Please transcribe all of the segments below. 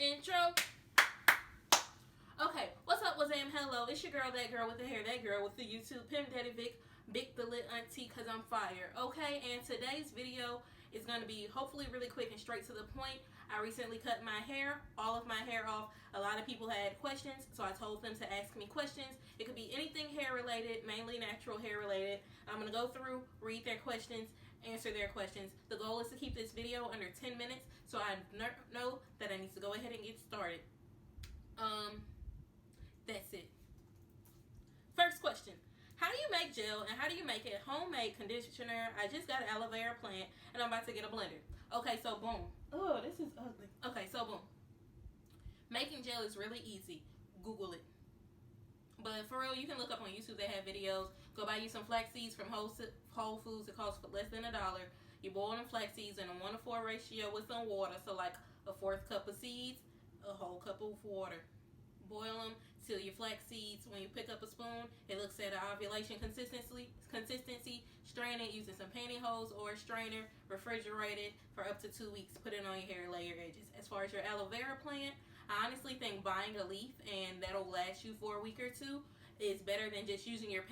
intro. Okay, what's up, Wazam? Hello, it's your girl, that girl with the hair, that girl with the YouTube, Pimp Daddy Vic the lit auntie, cause I'm fire. Okay, and today's video is gonna be hopefully really quick and straight to the point. I recently cut my hair, all of my hair off. A lot of people had questions, so I told them to ask me questions. It could be anything hair related, mainly natural hair related. I'm gonna go through, read their questions, answer their questions. The goal is to keep this video under 10 minutes, so I know that I need to go ahead and get started. That's it. First question. How do you make gel and how do you make it homemade conditioner? I just got an aloe vera plant and I'm about to get a blender. Okay, so boom. Oh, this is ugly. Okay, so boom. Making gel is really easy. Google it. But for real, you can look up on YouTube. They have videos. Go buy you some flax seeds from Whole Foods. It costs less than $1. You boil them flax seeds in a 1-to-4 ratio with some water. So like a 1/4 cup of seeds, a whole cup of water. Boil them till your flax seeds. When you pick up a spoon, it looks at an ovulation consistency. Strain it using some pantyhose or a strainer. Refrigerate it for up to 2 weeks. Put it on your hair, lay your edges. As far as your aloe vera plant, I honestly think buying a leaf and that'll last you for a week or two is better than just using your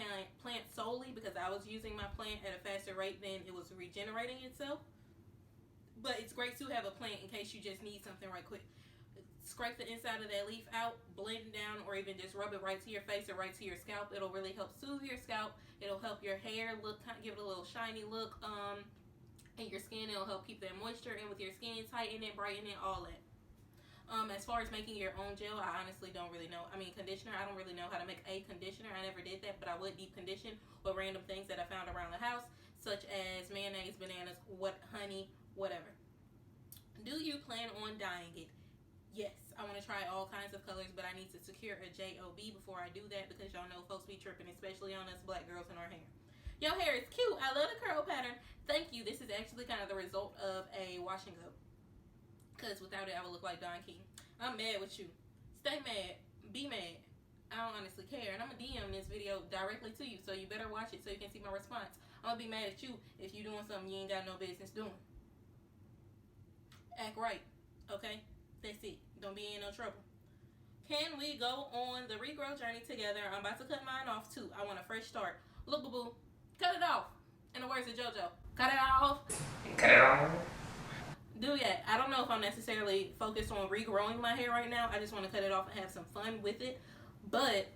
plant solely, because I was using my plant at a faster rate than it was regenerating itself. But it's great to have a plant in case you just need something right quick. Scrape the inside of that leaf out, blend it down, or even just rub it right to your face or right to your scalp. It'll really help soothe your scalp. It'll help your hair look, give it a little shiny look, and your skin. It'll help keep that moisture in with your skin, tighten it, brighten it, all that. As far as making your own gel, I honestly don't really know. I mean, conditioner, I don't really know how to make a conditioner. I never did that, but I would deep condition with random things that I found around the house, such as mayonnaise, bananas, honey, whatever. Do you plan on dyeing it? Yes, I want to try all kinds of colors, but I need to secure a job before I do that, because y'all know folks be tripping, especially on us black girls and our hair. Your hair is cute. I love the curl pattern. Thank you. This is actually kind of the result of a wash and go, because without it, I would look like Don King. I'm mad with you. Stay mad. Be mad. I don't honestly care, and I'm going to DM this video directly to you, so you better watch it so you can see my response. I'm going to be mad at you if you're doing something you ain't got no business doing. Act right, okay? That's it. Don't be in no trouble. Can we go on the regrow journey together? I'm about to cut mine off too. I want a fresh start. Look, boo-boo. Cut it off. In the words of JoJo. Cut it off. Cut it off. Do yet. I don't know if I'm necessarily focused on regrowing my hair right now. I just want to cut it off and have some fun with it. But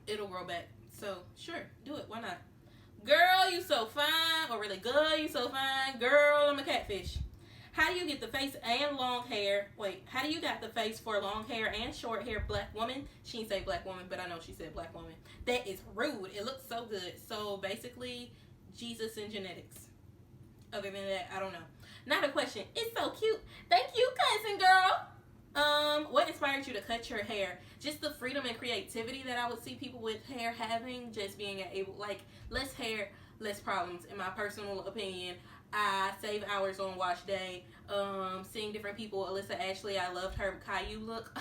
it'll grow back. So, sure. Do it. Why not? Girl, you so fine. Or really good. You so fine. Girl, I'm a catfish. How do you get the face and long hair? Wait, how do you got the face for long hair and short hair, black woman? She didn't say black woman, but I know she said black woman. That is rude. It looks so good. So basically, Jesus and genetics. Other than that, I don't know. Not a question. It's so cute. Thank you, cousin girl. What inspired you to cut your hair? Just the freedom and creativity that I would see people with hair having. Just being able, like, less hair, less problems, in my personal opinion. I save hours on wash day. Seeing different people. Alyssa Ashley, I loved her Caillou look.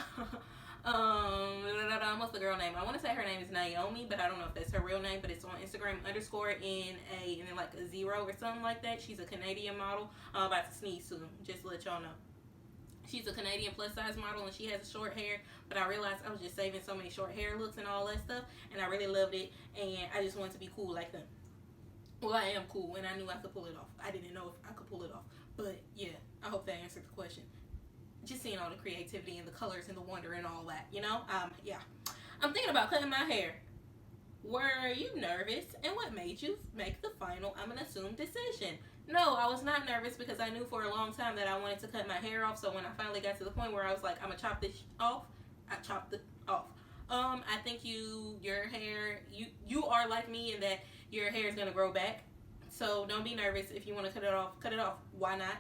What's the girl name? I want to say her name is Naomi, but I don't know if that's her real name, but it's on Instagram _ and then like a 0 or something like that. She's a Canadian model. I'm about to sneeze soon, just to let y'all know. She's a Canadian plus size model and she has short hair, but I realized I was just saving so many short hair looks and all that stuff, and I really loved it, and I just wanted to be cool like them. Well, I am cool, and I knew I could pull it off. I didn't know if I could pull it off. But, yeah, I hope that answered the question. Just seeing all the creativity and the colors and the wonder and all that, you know? Yeah. I'm thinking about cutting my hair. Were you nervous? And what made you make the final, I'm going to assume, decision? No, I was not nervous, because I knew for a long time that I wanted to cut my hair off. So when I finally got to the point where I was like, I'm going to chop this off, I chopped it off. I think your hair, you are like me in that your hair is going to grow back. So don't be nervous. If you want to cut it off. Why not?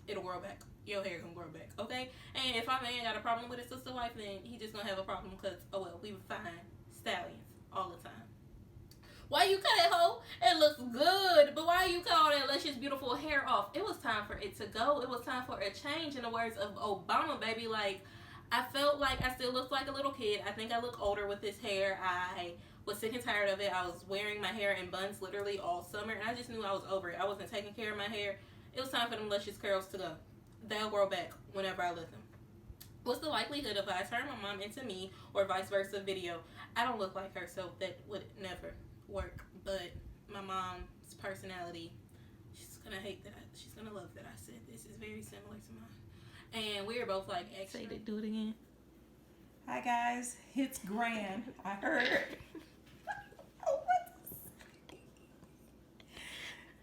It'll grow back. Your hair gonna grow back, okay? And if my man got a problem with his sister wife, then he just gonna have a problem, because, oh well, we find stallions all the time. Why you cut it, ho? It looks good, but why you cut all that luscious, beautiful hair off? It was time for it to go. It was time for a change, in the words of Obama, baby. Like, I felt like I still looked like a little kid. I think I look older with this hair. I was sick and tired of it. I was wearing my hair in buns literally all summer, and I just knew I was over it. I wasn't taking care of my hair. It was time for them luscious curls to go. They'll grow back whenever I let them. What's the likelihood of I turn my mom into me or vice versa video? I don't look like her, so that would never work. But my mom's personality, she's gonna hate that. She's gonna love that I said this. Is very similar to mine. And we're both like extra. Say to do it again. Hi guys, it's Gran. I heard.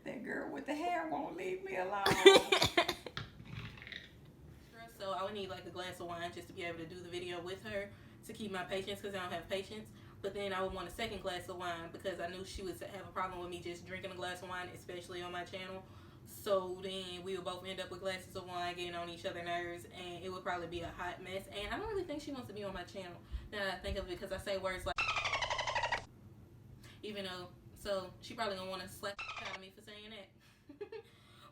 That girl with the hair won't leave me alone. So I would need like a glass of wine just to be able to do the video with her to keep my patience, because I don't have patience. But then I would want a second glass of wine because I knew she would have a problem with me just drinking a glass of wine, especially on my channel. So then we would both end up with glasses of wine, getting on each other's nerves, and it would probably be a hot mess. And I don't really think she wants to be on my channel now that I think of it, because I say words like, even though, so she probably gonna want to slap out of me for saying that.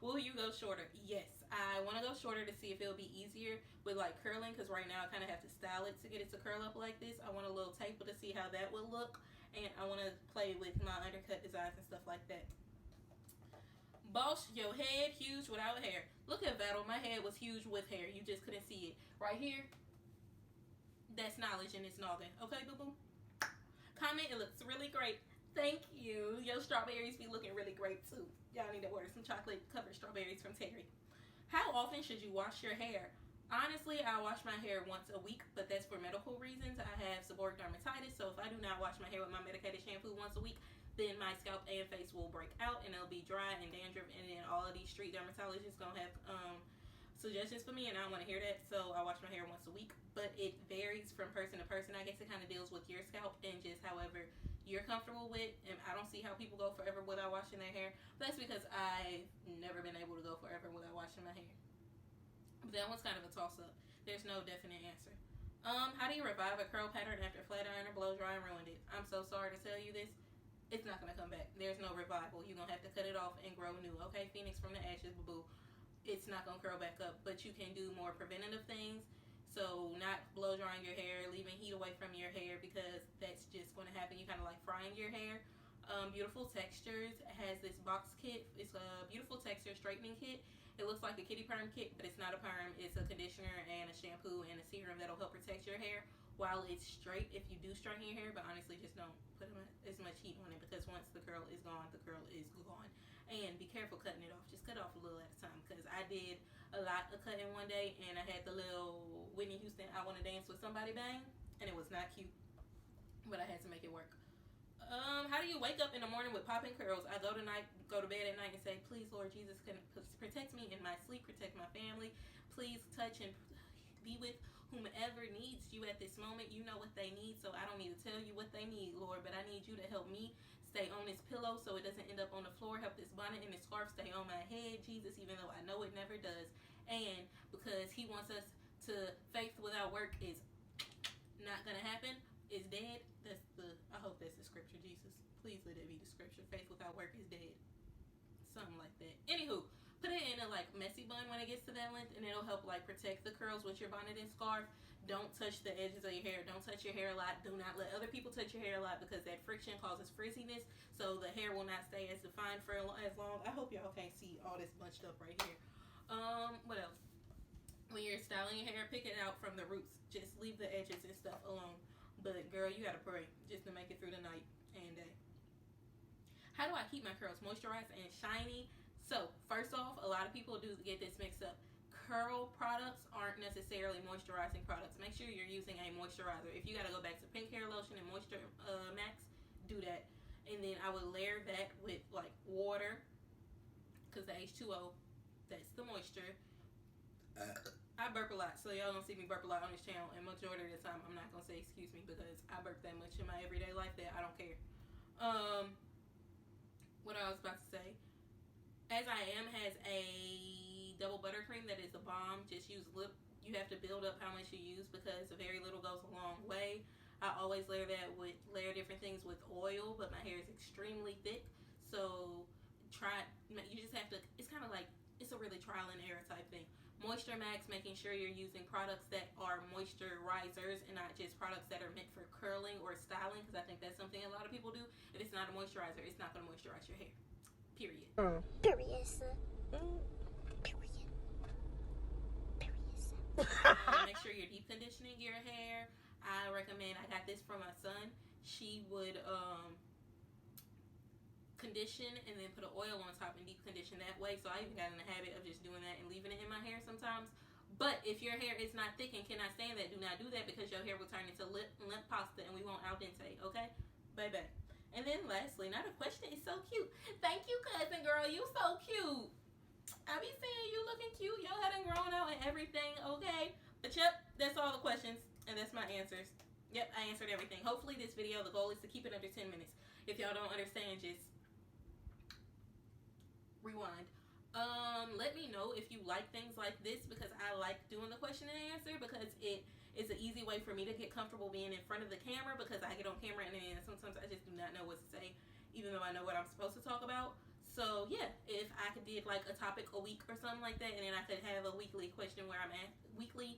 Will you go shorter? Yes, I want to go shorter to see if it'll be easier with like curling, because right now I kind of have to style it to get it to curl up like this. I want a little taper to see how that will look, and I want to play with my undercut designs and stuff like that. Boss, your head huge without hair. Look at Battle, my head was huge with hair. You just couldn't see it. Right here, that's knowledge and it's noggin. Okay, boo-boo? Comment, it looks really great. Thank you. Your strawberries be looking really great too. Y'all need to order some chocolate covered strawberries from Terry. How often should you wash your hair? Honestly, I wash my hair once a week, but that's for medical reasons. I have seborrheic dermatitis, so if I do not wash my hair with my medicated shampoo once a week, then my scalp and face will break out and it'll be dry and dandruff, and then all of these street dermatologists gonna have suggestions for me, and I don't want to hear that, so I wash my hair once a week. But it varies from person to person. I guess it kind of deals with your scalp and just however you're comfortable with, and I don't see how people go forever without washing their hair. But that's because I've never been able to go forever without washing my hair. But that one's kind of a toss-up. There's no definite answer. How do you revive a curl pattern after flat iron or blow dry and ruined it? I'm so sorry to tell you this. It's not going to come back. There's no revival. You're going to have to cut it off and grow new. Okay, Phoenix from the ashes, boo-boo. It's not going to curl back up, but you can do more preventative things. So not blow drying your hair, leaving heat away from your hair, because that's just going to happen. You kind of like frying your hair. Beautiful Textures has this box kit. It's a beautiful texture straightening kit. It looks like a kitty perm kit, but it's not a perm. It's a conditioner and a shampoo and a serum that'll help protect your hair while it's straight if you do straighten your hair. But honestly, just don't put as much heat on it, because once the curl is gone, the curl is gone. And be careful cutting it off. Just cut off a little at a time, because I did a lot of cutting one day, and I had the little Whitney Houston I Want to Dance with Somebody bang, and it was not cute, but I had to make it work. How do you wake up in the morning with popping curls? I go to bed at night and say, please, Lord Jesus, protect me in my sleep, protect my family. Please touch and be with whomever needs you at this moment. You know what they need, so I don't need to tell you what they need, Lord, but I need you to help me stay on this pillow so it doesn't end up on the floor. Help this bonnet and this scarf stay on my head, Jesus, even though I know it never does. And because he wants us to, faith without work is not going to happen, is dead. I hope that's the scripture, Jesus. Please let it be the scripture. Faith without work is dead. Something like that. Anywho, put it in a like messy bun when it gets to that length, and it'll help like protect the curls with your bonnet and scarf. Don't touch the edges of your hair. Don't touch your hair a lot. Do not let other people touch your hair a lot, because that friction causes frizziness, so the hair will not stay as defined for as long. I hope y'all can't see all this bunched up right here. What else? When you're styling your hair, pick it out from the roots. Just leave the edges and stuff alone. But girl, you gotta pray just to make it through the night and day. How do I keep my curls moisturized and shiny? So first off, a lot of people do get this mixed up. Curl products aren't necessarily moisturizing products. Make sure you're using a moisturizer. If you gotta go back to pink hair lotion and moisture max, do that. And then I would layer that with like water, because the H2O, that's the moisture. I burp a lot, so y'all don't see me burp a lot on this channel, and majority of the time I'm not gonna say excuse me, because I burp that much in my everyday life that I don't care. What I was about to say, As I Am has a double buttercream that is a bomb. Just use you have to build up how much you use, because very little goes a long way. I always layer different things with oil, but my hair is extremely thick, so you just have to, it's kind of like, it's a really trial and error type thing. Moisture Max, making sure you're using products that are moisturizers and not just products that are meant for curling or styling, because I think that's something a lot of people do. If it's not a moisturizer, it's not going to moisturize your hair. Period. Make sure you're deep conditioning your hair. I recommend, I got this from my son. She would condition and then put an oil on top and deep condition that way. So I even got in the habit of just doing that and leaving it in my hair sometimes. But if your hair is not thick and cannot stand that, do not do that, because your hair will turn into limp pasta and we want al dente, okay? Bye-bye. And then lastly, now the question is so cute. Thank you, cousin girl. You so cute. I be seeing you looking cute. Your hair done grown out and everything, okay? But yep, that's all the questions. And that's my answers. Yep, I answered everything. Hopefully this video, the goal is to keep it under 10 minutes. If y'all don't understand, just rewind. Let me know if you like things like this, because I like doing the question and answer, because it is an easy way for me to get comfortable being in front of the camera, because I get on camera and then sometimes I just do not know what to say, even though I know what I'm supposed to talk about. So yeah, if I could did like a topic a week or something like that, and then I could have a weekly question where I'm at, weekly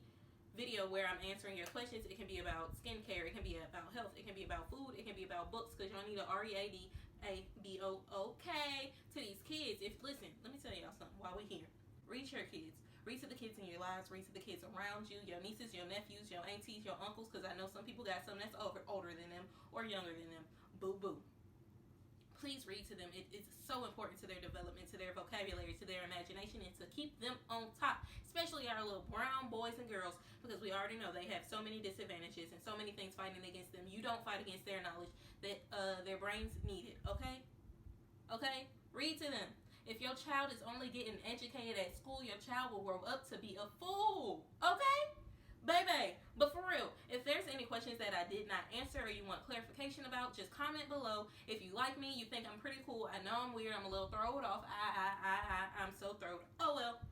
video where I'm answering your questions. It can be about skincare, it can be about health, it can be about food, it can be about books, because y'all need a READABO, okay, to these kids. If listen, let me tell y'all something while we're here. Read to your kids. Read to the kids in your lives. Read to the kids around you, your nieces, your nephews, your aunties, your uncles, because I know some people got some that's older than them or younger than them. Boo boo. Please read to them. It's so important to their development, to their vocabulary, to their imagination, and to keep them on top, especially our little brown boys and girls, because we already know they have so many disadvantages and so many things fighting against them. You don't fight against their knowledge, that their brains need it, okay? Okay? Read to them. If your child is only getting educated at school, your child will grow up to be a fool, okay? Baby, but for real, if there's any questions that I did not answer or you want clarification about, just comment below. If you like me, you think I'm pretty cool, I know I'm weird, I'm a little throwed off, I'm so throwed. Oh well.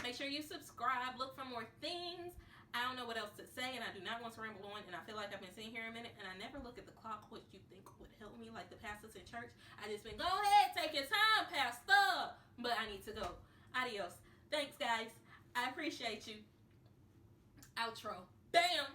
Make sure you subscribe, look for more things. I don't know what else to say, and I do not want to ramble on, and I feel like I've been sitting here a minute, and I never look at the clock, which you think would help me, like the pastors in church. I just been, go ahead, take your time, pastor. But I need to go. Adios. Thanks, guys. I appreciate you. Outro. Bam!